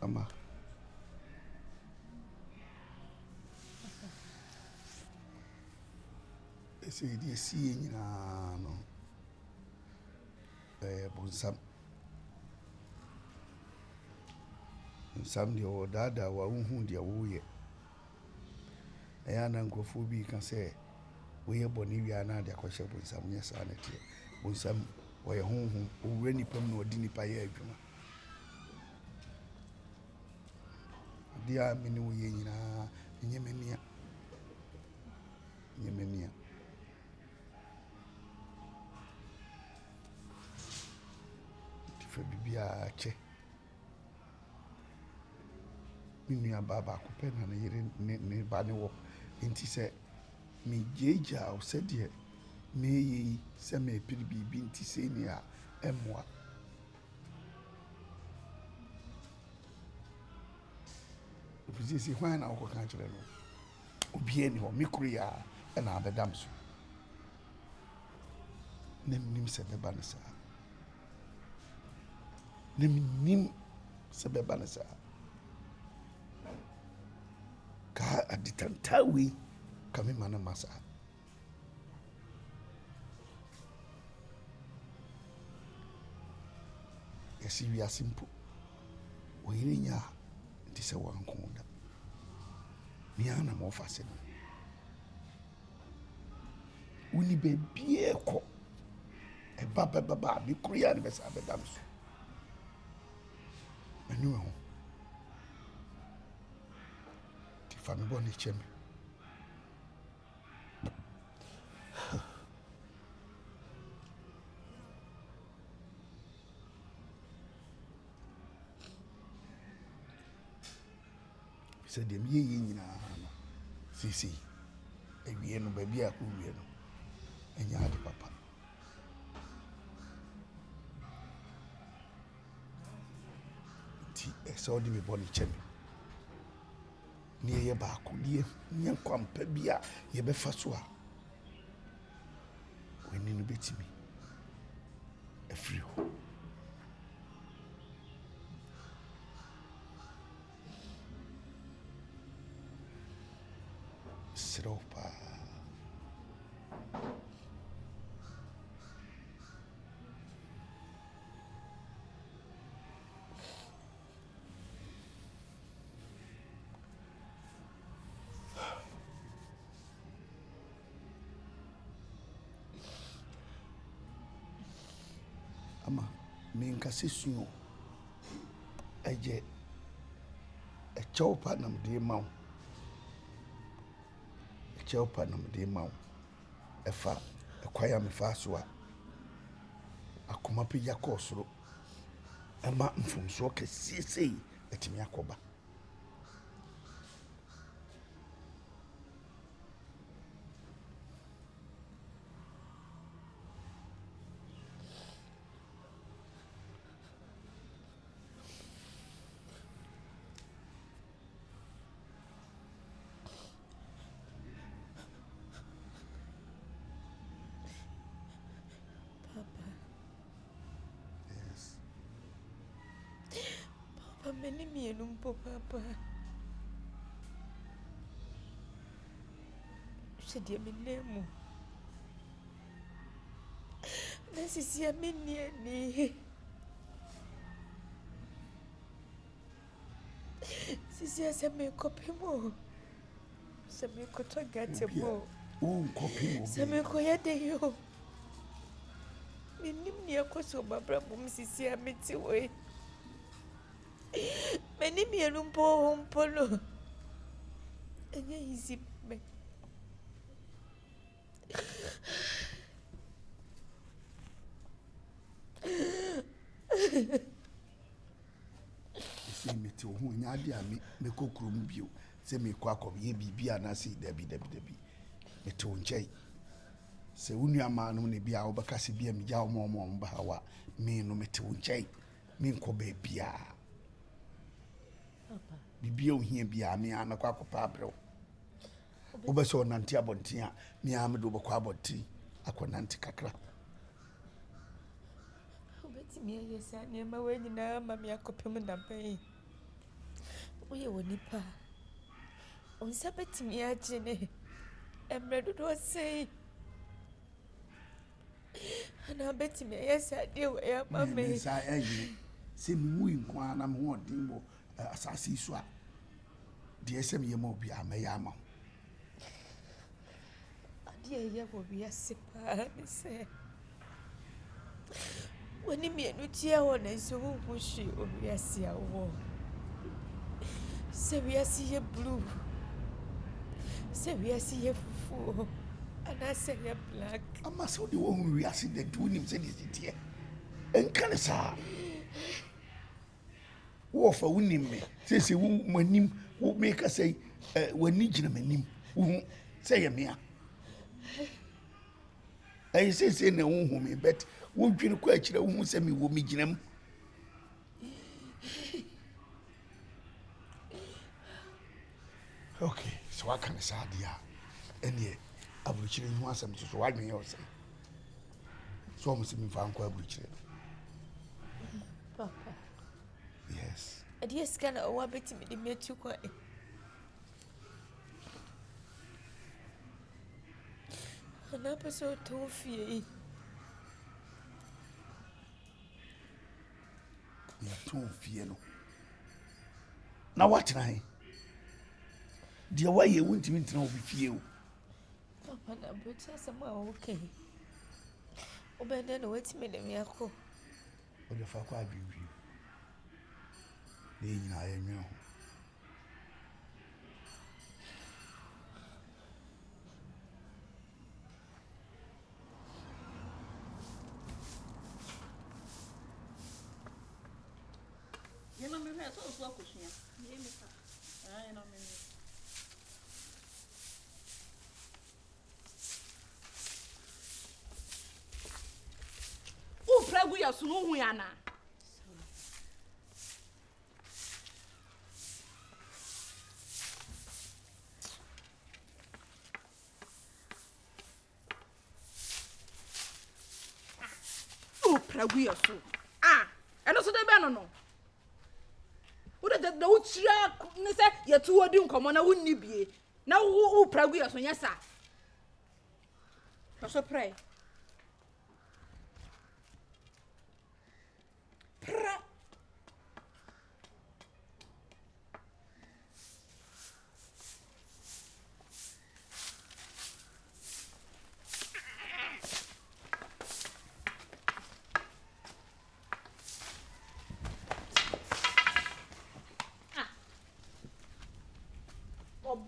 Ama. Ese di esi nyina no. Bonsam. Bonsam de o dada wa unhu de wo ye. Eya na nkrofo bi kan say we ye boni wi ana de akwhye bonsam nya sa na tie. Bonsam wo ye honhom owura nipam na odi nipa ye adwuma. Dia mini wo ye nyina nyemenia. Nyemenia. Tifa bibia che. Minua baba ko pe na ne yire ne ba ne wo. Nti se me jeja o se de me yi se me piri bibi nti se ni a emwa. Ofisi hwan na wo kan kire no. Obi eni ho mikuru ya na abedam so. Nim se beba ne sa. Nim se beba ne sa. Ka aditantawi kami mana masa. Yesi wi asimpo. Oyirinya nti se wankonda. Ni ana mo fase no. Uni bebie ko. E baba bi kuria ne besa bedam so. Manu ho. Ti fa me boni chemi. Se dem ye nyina no. Sisi. Ewie no baby a ko wie no. Enya ade papa. Ti so di me boni chemi. Ni ye ba ko die nya kwampa bia ye be fa so a. Weni no betimi. Afri ho. Sropa. Ama minka sisuo eje chopa nam de maw chopa nam de maw efa ekwaya me fa so a akoma pe yakosoro ema mfumso kesisi etimi akoba Many me and papa. Said you mean name. This is your minion. This is a make copy more. Some you could get a more. Copy. Some you could de you. Near Coso Babra, Mrs. Yamity way. Many me a lumpo home polo. And easy. See me to who Nadia me cookroom view. Say me quack of ye be na see Debbie. Me to unjay. Say unia man only be our bacassi be a meow mom bahawa. Me no me to unjay. Me ko baby. Bibio here be a me and a quack of pabro. Obeso nantia bontia, me am do quaboti, aquananti cacra. Me, yes, I never went in a mammy, a copy and pay. Oye wonipa. Onsa betimi agene. Emredo do say. Ana betimi yesa de we ya mame. Sa ayi. Se mi mu nkwa na me ho din bo asase so a. De ese me yema obi amaye ama. Ade ye wo bi asipa ni se. Woni mi enu tia wo na so wo hwe obi asia wo. Se wi asiye blue. Se wi asiye fufu. Ana se ye black. Ama so de wo hu wi ase de du nim se de tie. Enka ne sa. Wo fa wunim me. Se wo manim wo make say wani gina manim. Wo se ye me a. I say na wo hu me bet wo dwine kwa akira wo hu se me wo me ginam. Okay, so I can say dia. Ene aburuchire hu asem so wadwen ye say. So mo se me fa anko aburuchire. Papa. Yes. Ade scan o wa betimi de metu kwa. Ana peso to fie. Ya to fie no. Na what na? Dia wa ye wuntimi ntina obi fie o. Papa na bucha sama okay. Obende no wetimi de me akọ. O de fa kwa bibi. Ne nyina ye nwe ho. You know me so kushia. Ye me ka. Ah, you know me. O pragu ya sunu hu ya na. O pragu ya su. Ah, eno so de be no. Da uchira ne se yetu odi nkomo na wonni bie na wo pragu ya so nyesa so pray pra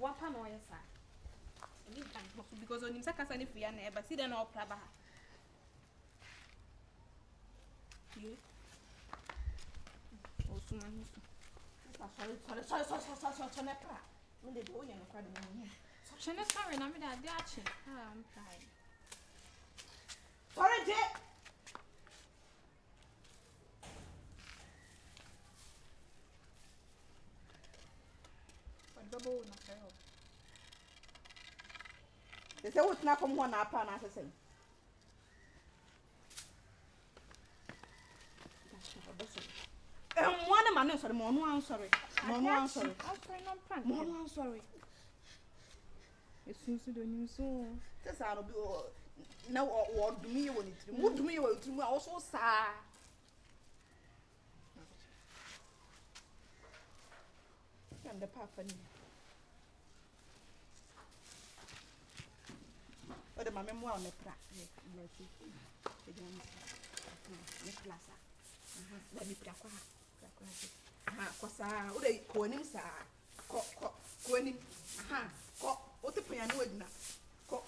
Wapa no yesa. Ni kan because onim se kasa ni fia na eba si de na opra ba. Ye. Osuma ni. Sorry na pra. Me de do ye no kwa de mo. Sorry na me da de ache. Ah, I'm trying. Sorry je. Double na fail. They say what's not from one up and I say. One man sorry, no I'm sorry. No I'm sorry. No I'm sorry. It's soon to the new soon. That's how be now what do me when it would me or to me also sa. And the papa. Ode mama mo a mepra let's see the class let me pra kwa kwa sa ode ko nim sa ko nim aha ko o te panya no adina ko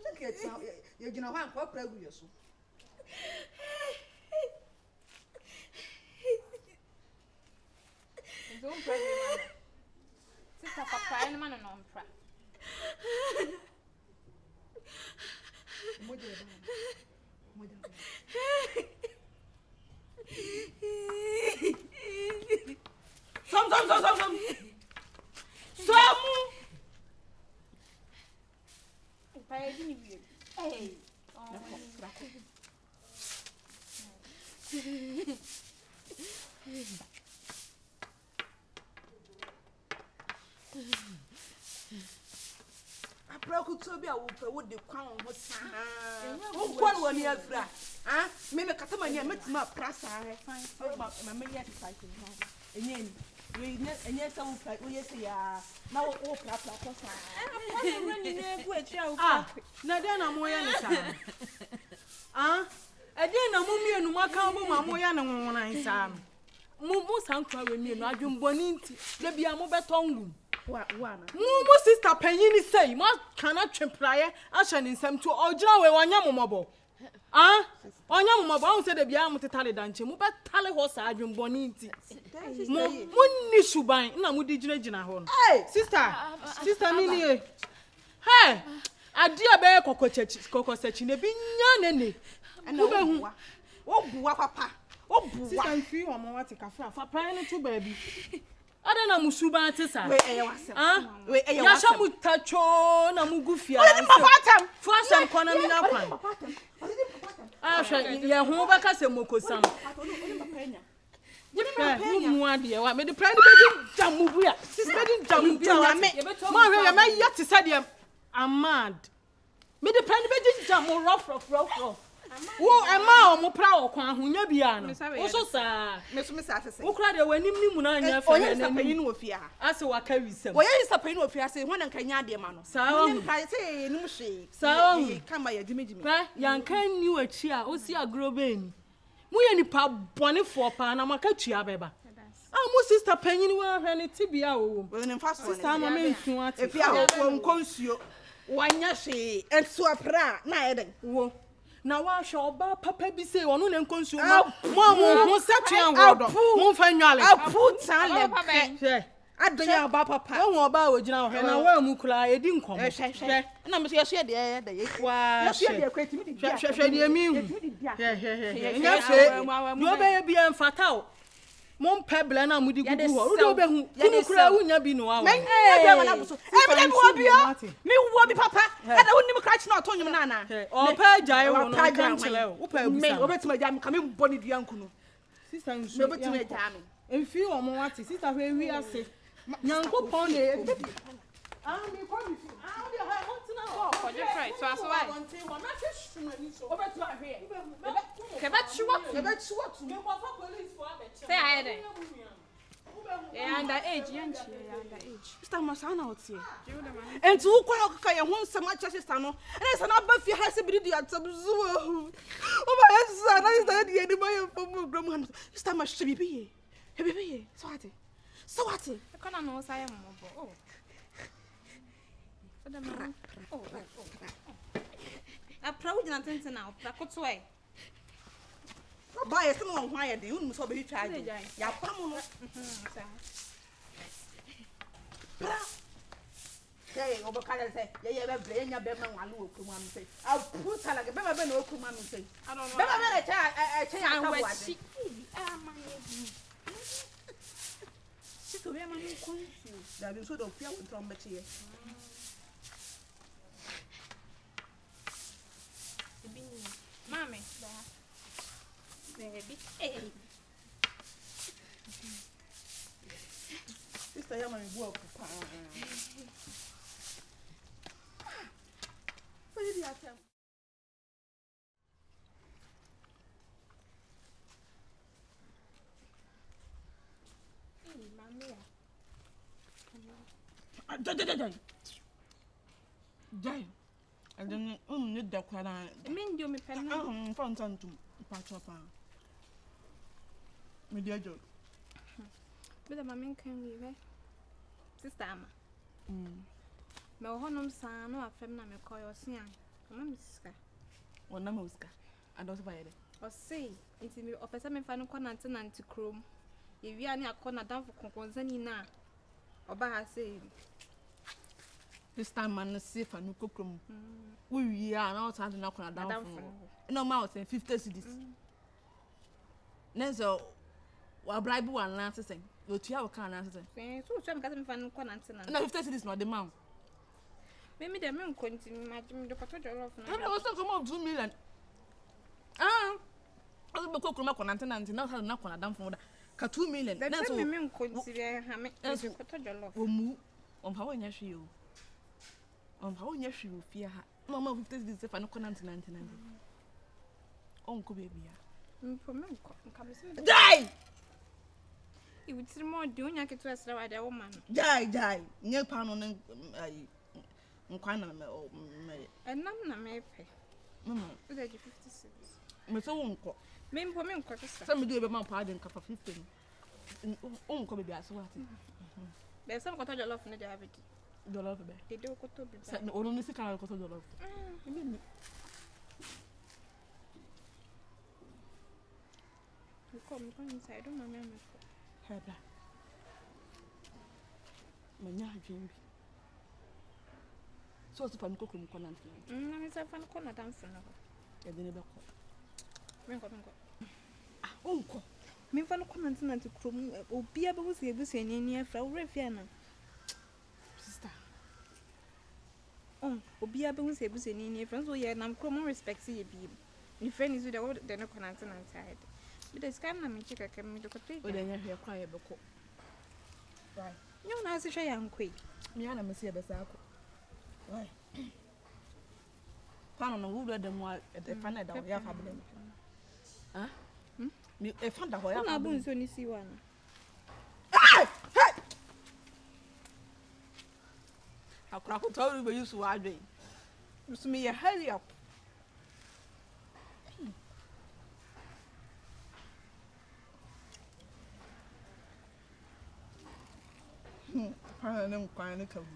look at you gina wan kwa pra gu yeso don't pray, man. Sister, papa, and man, no pray. Some. Hey. Abrakuto bi a wo pe wo de kwan ho saa. Wo kwan wo ni afra. Ah, me katama ni metima prasa he. Ma me ye excited. Enye ni. Enye sa wo ye se ya. Na wo prapra ko saa. Kwa ni ne gu echi a wo. Na de na mo ye ni saa. Ede na mo mienu maka mo ma mo ya na wonwan saa. Mo sankwa we mienu adwumboni nti. De bia mo betongu. Mu sister panyini say ma kana twempraye ahye ne nsam to ogira we wanya momobo onya momobo ahun say de bia mo tetale danche mu betale ho sa adwumboni nti mu ni suban na mu di gina ho no sister nini hey ade abe kokosechi ne bi nya ne wo behu wo buwa papa wo buwa sister nfi wo mo wate kafa fa praye no to baabi ada na musuba atisa we wasem we wasem ya sha mutacho na mugufia papatam fu asem kona mi na kwan sha ye ho beka se mokosam mu ade wa me de pride be jamu bia be jamu bia wa me mo hwe ya me yati sade amad me de pride be jamu rough wo ema o mo pra o kwan ahonya bia no wo so saa me so me saa sese wo kra de wanim ni mu na anya fa ne na panyin wo fia ha ase wa ka wisem wo ye sa panyin wo fia se ho na nkanya de ma no saa ni pra se ni mu hwe saa kama ya jimijimi pa yankan ni wachi a o si agro be ni mu ye nipa bone fo pa na maka tua beba mo sister panyin wa hwe ne tibia wo wo ne mfa so sister ma me nsu ati e fia wo nkonsuo wanya hwe enso apra na eden wo na wa shoba papa bi say onu ne nkonsu mo setwe anwodo mo fa nwale aputan le adonya oba papa won oba ogina ho na wa mu kula edi nkom na me so yeso de ye wa yeso de kwetimi di hwe de mi nya fe do be bi en fatao mon pebble na mudi gugu ho do be hu kunu kura wunya bi no wa me be na buso e be wo bio mi wo bi papa ada wonni kra chi na otonyum na na o pa jai wo no kan chile wo pa me obetima ja me ka me boni dua nkunu sister nsu me obetima ja me emfi wo mo wate sister hwe wi ase nyankopon na mi ko mi fi o de ha ho tina ho for your friend so aso why obetima hwe ke ba chiwa me ko fa police for abeche say I dey underage underage sister masana otie enti wo kwa okaka ye ho nsem acha sister no na se na ba fi ha se bi di atabzu o ba yesa na sister di ni ba ye fomu grom han sister ma hwe bibiye so ate e kona no sa ye mobo apra wo jina tenten na apra koto e ba ye se mo ho aye de unu so be hitwa ade ya pam no Hey, obo kala say, ye be ble nya be ma wale okru am say. A puta la be be na okru am say. I don't know. Be na cha ya ka wade. Si to be ma ni confuse. Da bi so do fia won tron be che ye. Mami, baby. Hey. Sister ya ma mi bu okupa. What did you tell? Hey, mami. Jai. And then need the kwara. Min do me pen. Found some to patch up. Me dear Joe. But the mami can we sister ama. Me ho nom san no afem na me koyo sia. Mama me Sika. Wona me Sika. And also by there. O say, nti me ofesa me fa no kwa nanti krom. Ye wi ani akona danfo konkonzani na. Oba ha say this time man safe and no kokrom. We are now starting na kona danfo. No ma 50 cedis. Nezo wa bribe one na say. You tia o kan na say. So me ka me fa no kwa nanti na. No 50 cedis no the man. Me dem me nkonti me do kwato jollof na. I was come up 2 million. I be kokrom kona nanti na ha na kona danfo da. ka 2 million That's na so me consider hame koto jollof. omu ompa wonya hwe o ompa wonya hwe o fie ha na ma 50 cedis fa no kona 99 onko baby ya Mpomenko nka me se die iwutiri mo de onya ketu asra wa de wo ma no. die nye pa no ne ai nkwan na me Enam na me pe. mama O de 50 cedis. me so wonko Me mpomenko kesa. se me do be ma pa de nka fa 50 onko baby aso ati Be se koto jollof ne de abedi. dollar be De de koto bi se ba. ono ni sika na koso dollar Come inside, don't know me. heba manya hadwin bi so so fa no kokum kona ntina Na me se fa no kono dan fo no. e de ne be ko Menko. ah onko Me fa no kono ntina ti krom obi abe wo se ebusu ani afra wo refia na. sister Obi abe wo se ebusu ani afra so ye nam krom respect ye bi. Ni friend is de wo de no kono ntina inside. Bi de scan na me chika kem me do ko pe. o de nya hwe kwa ye be ko right Nyo na se hwe yankoi. me ana me se be sa ko right pano no wo de mo e fa na da wo ya fa bele ah me e fa da ho ya Na fa bu bele nso ni si wa na. akura ko tawo be yusu wa adwen yusu me ye hurry up Pana nem kwani kabu